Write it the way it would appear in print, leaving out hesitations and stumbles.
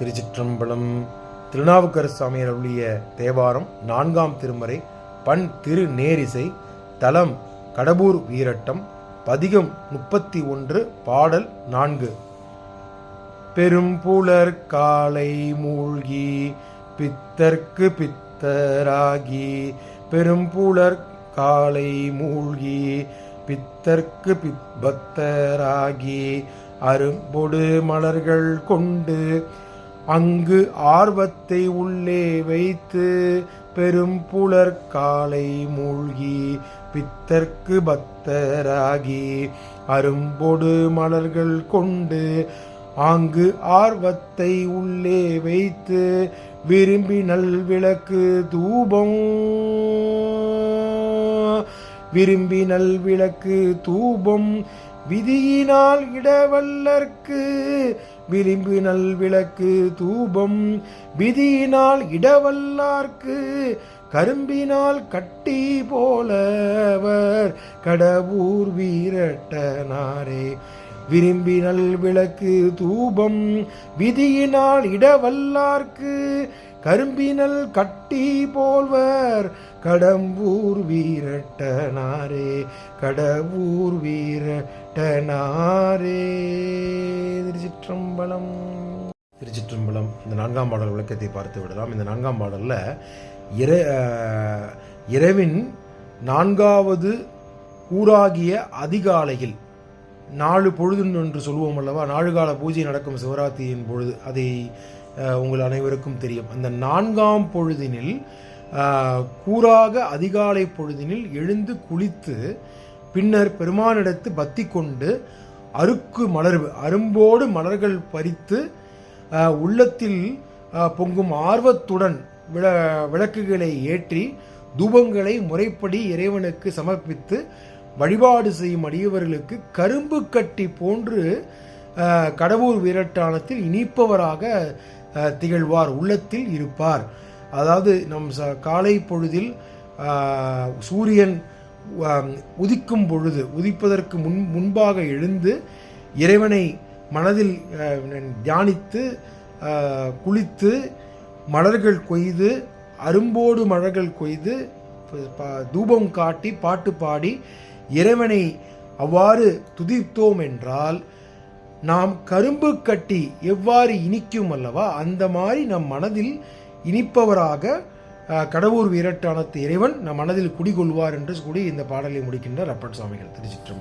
திருச்சிற்றம்பலம். திருநாவுக்கரசு சாமியார் அருளிய தேவாரம் 4ஆம் திருமுறை, பண் திருநேரிசை, தலம் கடம்பூர் வீரட்டம், பதிகம் 31, பாடல் 4. பெரும்புலர் காலை மூழ்கி பித்தர்க்கு பித்தராகி, பெரும்புலர் காலை மூழ்கி பித்தர்க்கு பக்தராகி, அரும்பொடு மலர்கள் கொண்டு அங்கு ஆர்வத்தை உள்ளே வைத்து, பெரும்புலர் காலை மூழ்கி பித்தர்க்கு பக்தராகி, அரும்பொடு மலர்கள் கொண்டு அங்கு ஆர்வத்தை உள்ளே வைத்து, விரும்பி நல் விளக்கு தூபம், விரும்பி நல் விளக்கு தூபம் விதியினால் இடவல்லர்க்கு, விரும்பி நல் விளக்கு தூபம் விதியினால் இடவல்லார்க்கு, கரும்பினால் கட்டி போலவர் கடம்பூர் வீரட்டனாரே. விரும்பி நல் விளக்கு தூபம் விதியினால் இடவல்லார்க்கு, கரும்பினல் கட்டி போல்வர் கடம்பூர் வீரட்டனாரே, கடம்பூர் வீரட்டனாரே. திருச்சிற்றம்பலம். திருச்சிற்றம்பலம். இந்த 4ஆம் பாடல் விளக்கத்தை பார்த்து விடலாம். இந்த 4ஆம் பாடல்ல இரவின் 4வது கூறாகிய அதிகாலையில், 4 பொழுது என்று சொல்லுவோம் அல்லவா, 4 கால பூஜை நடக்கும் சிவராத்திரியின் பொழுது, அதை உங்கள் அனைவருக்கும் தெரியும். அந்த 4ஆம் பொழுதினில், கூறாக அதிகாலை பொழுதினில் எழுந்து குளித்து, பின்னர் பெருமானிடத்து பக்தி கொண்டு அரும்போடு மலர்கள் பறித்து, உள்ளத்தில் பொங்கும் ஆர்வத்துடன் விளக்குகளை ஏற்றி தூபங்களை முறைப்படி இறைவனுக்கு சமர்ப்பித்து வழிபாடு செய்யும் அடியவர்களுக்கு கரும்பு கட்டி போன்று கடம்பூர் வீரட்டானத்தில் இனிப்பவராக திகழ்வார், உள்ளத்தில் இருப்பார். அதாவது நம் காலை பொழுதில் சூரியன் உதிக்கும் பொழுது, உதிப்பதற்கு முன்பாக எழுந்து இறைவனை மனதில் தியானித்து குளித்து மலர்கள் கொய்து, அரும்போடு மலர்கள் கொய்து தூபம் காட்டி பாட்டு பாடி இறைவனை அவ்வாறு துதித்தோம் என்றால், நாம் கரும்பு கட்டி எவ்வாறு இனிக்கும் அல்லவா, அந்த மாதிரி நம் மனதில் இனிப்பவராக கடம்பூர் வீரட்டானத்து இறைவன் நம் மனதில் குடிகொள்வார் என்று கூடி இந்த பாடலை முடிக்கின்றார் அப்பர் சுவாமிகள். திருச்சிற்றம்பலம்.